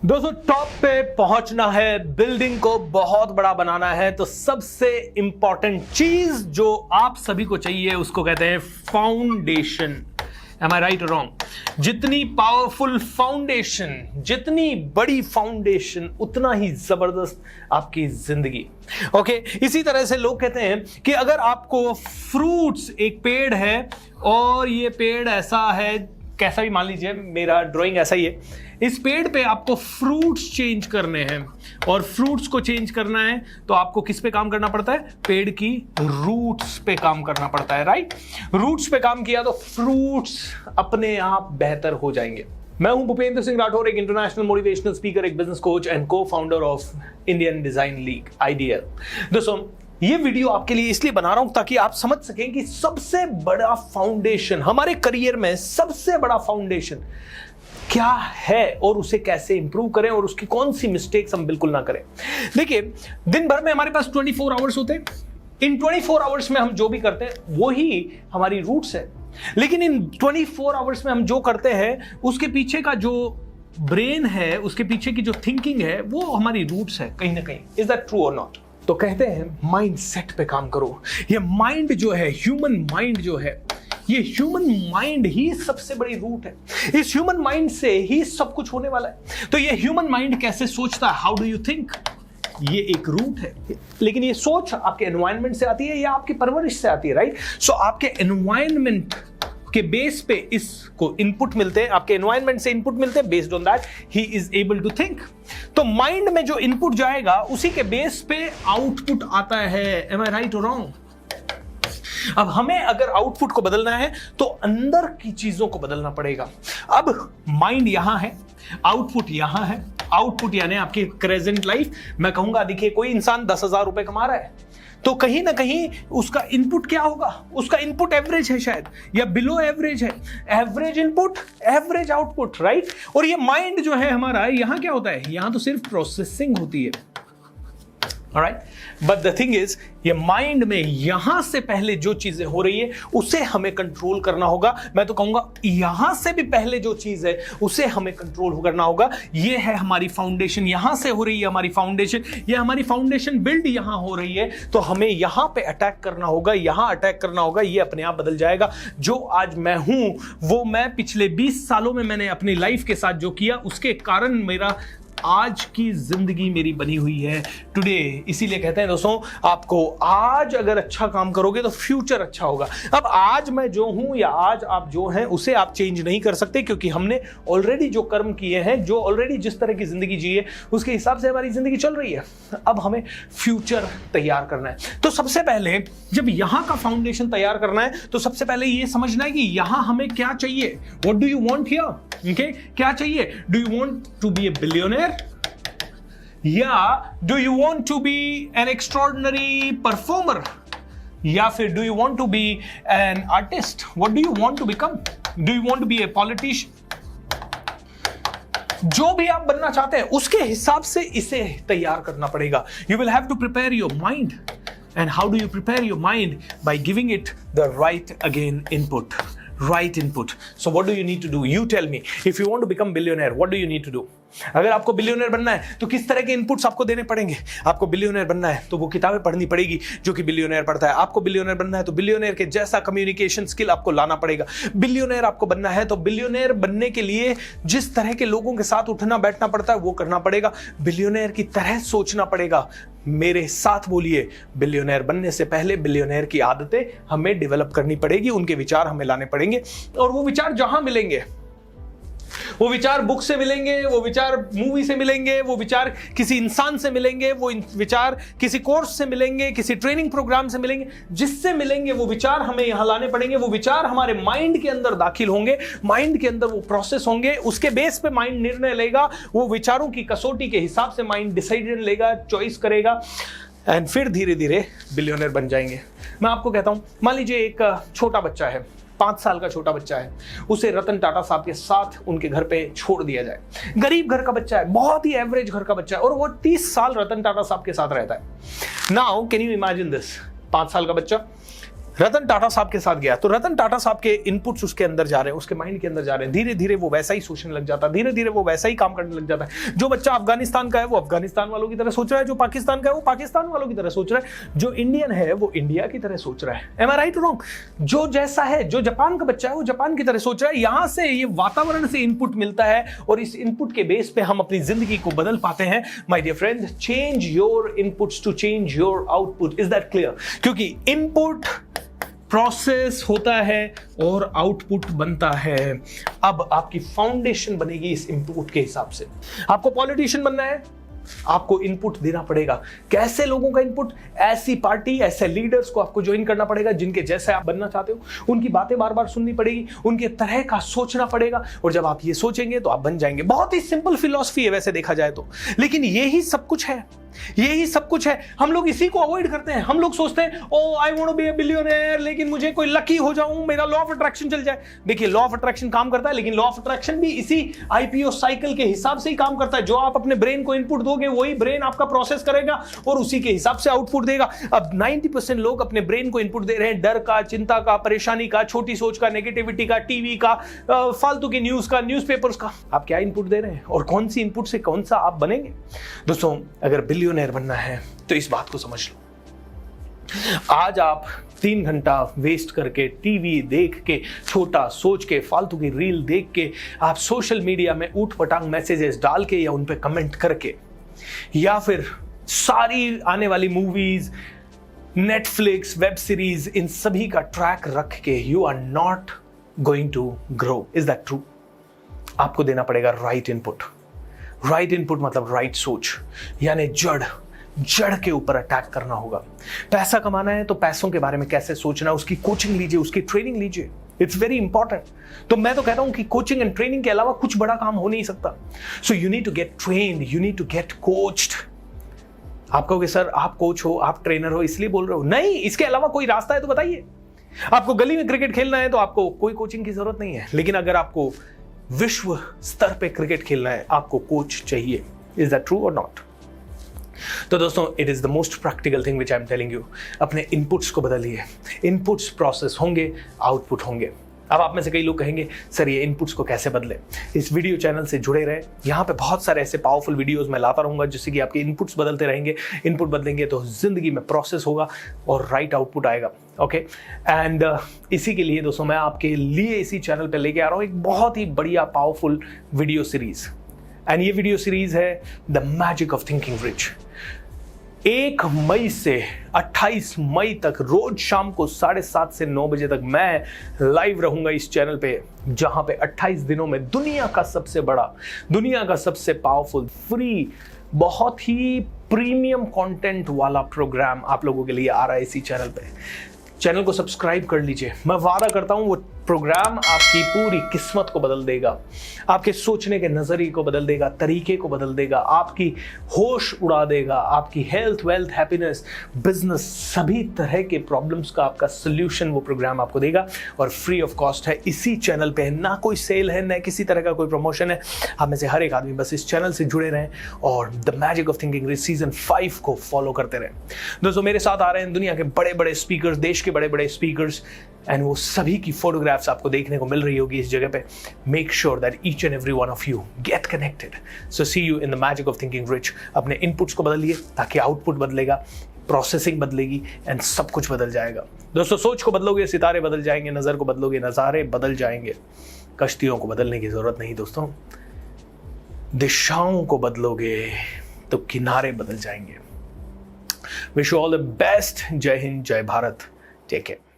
दोस्तों टॉप पे पहुंचना है, बिल्डिंग को बहुत बड़ा बनाना है तो सबसे इंपॉर्टेंट चीज जो आप सभी को चाहिए उसको कहते हैं foundation. Am I right or wrong? जितनी पावरफुल फाउंडेशन, जितनी बड़ी फाउंडेशन, उतना ही जबरदस्त आपकी जिंदगी। ओके, इसी तरह से लोग कहते हैं कि अगर आपको फ्रूट्स, एक पेड़ है और ये पेड़ ऐसा है, कैसा भी मान लीजिए, मेरा ड्राइंग ऐसा ही है, इस पेड़ पे आपको फ्रूट्स चेंज करने हैं और फ्रूट्स को चेंज करना है तो आपको किस पे काम करना पड़ता है? पेड़ की रूट्स पे काम करना पड़ता है, राइट? रूट्स पे काम किया तो फ्रूट्स अपने आप बेहतर हो जाएंगे। मैं हूं भूपेंद्र सिंह राठौर, एक इंटरनेशनल मोटिवेशनल स्पीकर, एक बिजनेस कोच एंड को founder of Indian design league IDL. दोस्तों ये वीडियो आपके लिए इसलिए बना रहा हूं ताकि आप समझ सकें कि सबसे बड़ा फाउंडेशन हमारे करियर में, सबसे बड़ा फाउंडेशन क्या है और उसे कैसे इंप्रूव करें और उसकी कौन सी मिस्टेक्स हम बिल्कुल ना करें। देखिए, दिन भर में हमारे पास 24 आवर्स होते हैं। इन 24 आवर्स में हम जो भी करते हैं वो ही हमारी रूट्स है, लेकिन इन 24 आवर्स में हम जो करते हैं उसके पीछे का जो ब्रेन है, उसके पीछे की जो थिंकिंग है, वो हमारी रूट्स है कहीं ना कहीं। इज दैट ट्रू और नॉट? तो कहते हैं माइंड सेट पे काम करो। ये माइंड जो है, ह्यूमन माइंड जो है, ये ह्यूमन माइंड ही सबसे बड़ी रूट है। इस ह्यूमन माइंड से ही सब कुछ होने वाला है। तो ये ह्यूमन माइंड कैसे सोचता है, हाउ डू यू थिंक, ये एक रूट है। लेकिन ये सोच आपके एनवायरनमेंट से आती है या आपकी परवरिश से आती है, राइट? सो आपके एनवायरनमेंट के बेस पे इसको इनपुट मिलते हैं, आपके एनवायरनमेंट से इनपुट मिलते हैं, based on that he is able to think. तो माइंड में जो इनपुट जाएगा उसी के बेस पे आउटपुट आता है। एम आई राइट और रॉन्ग? अब हमें अगर आउटपुट को बदलना है तो अंदर की चीजों को बदलना पड़ेगा। अब माइंड यहां है, आउटपुट यहां है। आउटपुट यानी आपकी प्रेजेंट लाइफ। मैं कहूंगा, देखिए, कोई इंसान 10,000 रुपए कमा रहा है तो कहीं ना कहीं उसका इनपुट क्या होगा? उसका इनपुट एवरेज है शायद, या बिलो एवरेज है। Average input, average output, right? और ये माइंड जो है हमारा, यहां क्या होता है? यहां तो सिर्फ प्रोसेसिंग होती है, alright? But the thing is, ये माइंड में यहां से पहले जो चीजें हो रही है उसे हमें कंट्रोल करना होगा। मैं तो कहूंगा यहां से भी पहले जो चीज है उसे हमें कंट्रोल करना होगा। ये है हमारी फाउंडेशन, यहां से हो रही है हमारी फाउंडेशन, ये हमारी फाउंडेशन बिल्ड यहां हो रही है, तो हमें यहां पे अटैक करना होगा, यहां अटैक करना होगा। ये अपने आप बदल जाएगा। जो आज मैं हूं वो मैं पिछले 20 सालों में मैंने अपनी लाइफ के साथ जो किया उसके कारण मेरा आज की जिंदगी मेरी बनी हुई है टुडे। इसीलिए कहते हैं दोस्तों, आपको आज अगर अच्छा काम करोगे तो फ्यूचर अच्छा होगा। अब आज मैं जो हूं या आज आप जो हैं उसे आप चेंज नहीं कर सकते, क्योंकि हमने ऑलरेडी जो कर्म किए हैं, जो ऑलरेडी जिस तरह की जिंदगी जी है उसके हिसाब से हमारी जिंदगी चल रही है। अब हमें फ्यूचर तैयार करना है। तो सबसे पहले जब यहां का फाउंडेशन तैयार करना है तो सबसे पहले यह समझना है कि यहां हमें क्या चाहिए। What do you want here? Okay, क्या चाहिए? Do you want to be a billionaire, या do you want to be an extraordinary performer, या फिर do you want to be an artist? What do you want to become? Do you want to be a politician? जो भी आप बनना चाहते हैं उसके हिसाब से इसे तैयार करना पड़ेगा। You will have to prepare your mind. And how do you prepare your mind? By giving it the right again input, right input. So what do you need to do? You tell me. If you want to become billionaire, what do you need to do? अगर आपको billionaire बनना है तो किस तरह के inputs आपको देने पड़ेंगे? आपको बिलियनर बनना है तो वो किताबें पढ़नी पड़ेगी जो कि बिलियनर पढ़ता है। आपको बिलियनर बनना है तो बिलियनर के जैसा कम्युनिकेशन स्किल आपको लाना पड़ेगा। बिलियनर आपको बनना है तो बिलियनर बनने के लिए जिस तरह के लोगों के साथ उठना बैठना पड़ता है वो करना पड़ेगा। बिलियनर की तरह सोचना पड़ेगा। मेरे साथ बोलिए, बिलियनर बनने से पहले बिलियनर की आदतें हमें डेवलप करनी पड़ेगी, उनके विचार हमें लाने पड़ेंगे। और वो विचार जहां मिलेंगे, वो विचार बुक से मिलेंगे, वो विचार मूवी से मिलेंगे, वो विचार किसी इंसान से मिलेंगे, वो विचार किसी कोर्स से मिलेंगे, किसी ट्रेनिंग प्रोग्राम से मिलेंगे, जिससे मिलेंगे वो विचार हमें यहां लाने पड़ेंगे। वो विचार हमारे माइंड के अंदर दाखिल होंगे, माइंड के अंदर वो प्रोसेस होंगे, उसके बेस पे माइंड निर्णय लेगा। वो विचारों की कसौटी के हिसाब से माइंड डिसीजन लेगा, चॉइस करेगा, एंड फिर धीरे धीरे बिलियनर बन जाएंगे। मैं आपको कहता हूं, मान लीजिए एक छोटा बच्चा है, 5 साल का छोटा बच्चा है, उसे रतन टाटा साहब के साथ उनके घर पे छोड़ दिया जाए। गरीब घर का बच्चा है, बहुत ही एवरेज घर का बच्चा है, और वो 30 साल रतन टाटा साहब के साथ रहता है। Now can you imagine this? 5 साल का बच्चा रतन टाटा साहब के साथ गया तो रतन टाटा साहब के इनपुट्स उसके अंदर जा रहे हैं, उसके माइंड के अंदर जा रहे हैं, धीरे धीरे वो वैसा ही सोचने लग जाता है, धीरे धीरे वो वैसा ही काम करने लग जाता है। जो बच्चा अफगानिस्तान का है वो अफगानिस्तान वालों की तरह सोच रहा है, जो पाकिस्तान का है वो पाकिस्तान वालों की तरह सोच रहा है, जो इंडियन है वो इंडिया की तरह सोच रहा है। एम आई राइट रॉन्ग? जो जैसा है, जो जापान का बच्चा है वो जापान की तरह सोच रहा है। यहां से ये वातावरण से इनपुट मिलता है और इस इनपुट के बेस पे हम अपनी जिंदगी को बदल पाते हैं। My dear friends, change your inputs to change your output. Is that clear? क्योंकि इनपुट प्रोसेस होता है और आउटपुट बनता है। अब आपकी फाउंडेशन बनेगी इस इनपुट के हिसाब से। आपको पॉलिटिशियन बनना है, आपको इनपुट देना पड़ेगा। कैसे लोगों का इनपुट? ऐसी पार्टी, ऐसे लीडर्स को आपको ज्वाइन करना पड़ेगा जिनके जैसे आप बनना चाहते हो। उनकी बातें बार बार सुननी पड़ेगी, उनके तरह का सोचना पड़ेगा, और जब आप ये सोचेंगे तो आप बन जाएंगे। बहुत ही सिंपल फिलॉसफी है वैसे देखा जाए तो, लेकिन यही सब कुछ है, यही सब कुछ है। हम लोग इसी को अवॉइड करते हैं। हम लोग सोचते हैं oh I want to be a billionaire, लेकिन मुझे कोई लकी हो जाऊं, मेरा लॉ ऑफ अट्रैक्शन चल जाए। देखिए, लॉ ऑफ अट्रैक्शन काम करता है, लेकिन लॉ ऑफ अट्रैक्शन भी इसी आईपीओ साइकिल के हिसाब से ही काम करता है। जो आप अपने ब्रेन को इनपुट दोगे वही ब्रेन आपका प्रोसेस करेगा और उसी के हिसाब से आउटपुट देगा। अब 90% लोग अपने ब्रेन को इनपुट दे रहे हैं डर का, चिंता का, परेशानी का, छोटी सोच का, नेगेटिविटी का, टीवी का, फालतू की न्यूज का, न्यूज़पेपर्स का। आप क्या इनपुट दे रहे हैं और कौन सी इनपुट से कौन सा आप बनेंगे? दोस्तों, अगर बिलियनेयर बनना है तो इस बात को समझ लो। आज आप 3 घंटा वेस्ट करके टीवी देख के, छोटा सोच के, फालतू की रील देख के, आप सोशल मीडिया में ऊट पटांग मैसेजेस डाल के या उन पे कमेंट करके, या फिर सारी आने वाली मूवीज, नेटफ्लिक्स, वेब सीरीज, इन सभी का ट्रैक रख के, you are not going to grow. Is that true? आपको देना पड़ेगा राइट इनपुट। राइट इनपुट मतलब राइट सोच, यानी जड़ के ऊपर अटैक करना होगा। पैसा कमाना है तो पैसों के बारे में कैसे सोचना, उसकी कोचिंग लीजिए, उसकी ट्रेनिंग लीजिए। It's very important. तो मैं तो कहता हूं कि कोचिंग एंड ट्रेनिंग के अलावा कुछ बड़ा काम हो नहीं सकता। So you need to get trained, you need to get coached. आप कहोगे सर आप कोच हो, आप ट्रेनर हो, इसलिए बोल रहे हो। नहीं, इसके अलावा कोई रास्ता है तो बताइए। आपको गली में क्रिकेट खेलना है तो आपको कोई कोचिंग की जरूरत नहीं है, लेकिन अगर आपको विश्व स्तर पे क्रिकेट खेलना है, आपको कोच चाहिए। इज दैट ट्रू और नॉट? तो दोस्तों, it is the most practical thing which I am telling you. अपने इनपुट्स को बदलिए। इनपुट्स प्रोसेस होंगे, आउटपुट होंगे। अब आप में से कई लोग कहेंगे सर ये इनपुट्स को कैसे बदले? इस वीडियो चैनल से जुड़े रहे। यहाँ पे बहुत सारे ऐसे पावरफुल वीडियोस मैं लाता रहूंगा जिससे कि आपके इनपुट्स बदलते रहेंगे। इनपुट बदलेंगे तो जिंदगी में प्रोसेस होगा और राइट आउटपुट आएगा। ओके, एंड इसी के लिए दोस्तों मैं आपके लिए इसी चैनल पे लेके आ रहा हूँ एक बहुत ही बढ़िया पावरफुल वीडियो सीरीज। एंड ये वीडियो सीरीज है the magic of thinking rich. 1 मई से 28 मई तक रोज शाम को 7:30 से 9 बजे तक मैं लाइव रहूंगा इस चैनल पे, जहां पे 28 दिनों में दुनिया का सबसे बड़ा, दुनिया का सबसे पावरफुल, फ्री, बहुत ही प्रीमियम कंटेंट वाला प्रोग्राम आप लोगों के लिए आ रहा है इसी चैनल पे। चैनल को सब्सक्राइब कर लीजिए। मैं वादा करता हूं वो प्रोग्राम आपकी पूरी किस्मत को बदल देगा, आपके सोचने के नजरिए को बदल देगा, तरीके को बदल देगा, आपकी होश उड़ा देगा, आपकी हेल्थ, वेल्थ, हैप्पीनेस, बिजनेस, सभी तरह के प्रॉब्लम्स का आपका सोल्यूशन वो प्रोग्राम आपको देगा और फ्री ऑफ कॉस्ट है। इसी चैनल पे ना कोई सेल है, ना किसी तरह का कोई प्रमोशन है। आप में से हर एक आदमी बस इस चैनल से जुड़े रहें और the magic of thinking rich season 5 को फॉलो करते रहें। दोस्तों, मेरे साथ आ रहे हैं दुनिया के बड़े बड़े स्पीकर्स, देश के बड़े बड़े स्पीकर्स, एंड वो सभी की फोटोग्राफ्स आपको देखने को मिल रही होगी इस जगह पे। Make sure that each and every one of you get connected. So see you in the magic of thinking rich. अपने इनपुट्स को बदलिए ताकि आउटपुट बदलेगा, प्रोसेसिंग बदलेगी एंड सब कुछ बदल जाएगा। दोस्तों, सोच को बदलोगे सितारे बदल जाएंगे, नजर को बदलोगे नजारे बदल जाएंगे। कश्तियों को बदलने की जरूरत नहीं दोस्तों, दिशाओं को बदलोगे तो किनारे बदल जाएंगे। Wish you all the best. जय हिंद, जय भारत। Take care.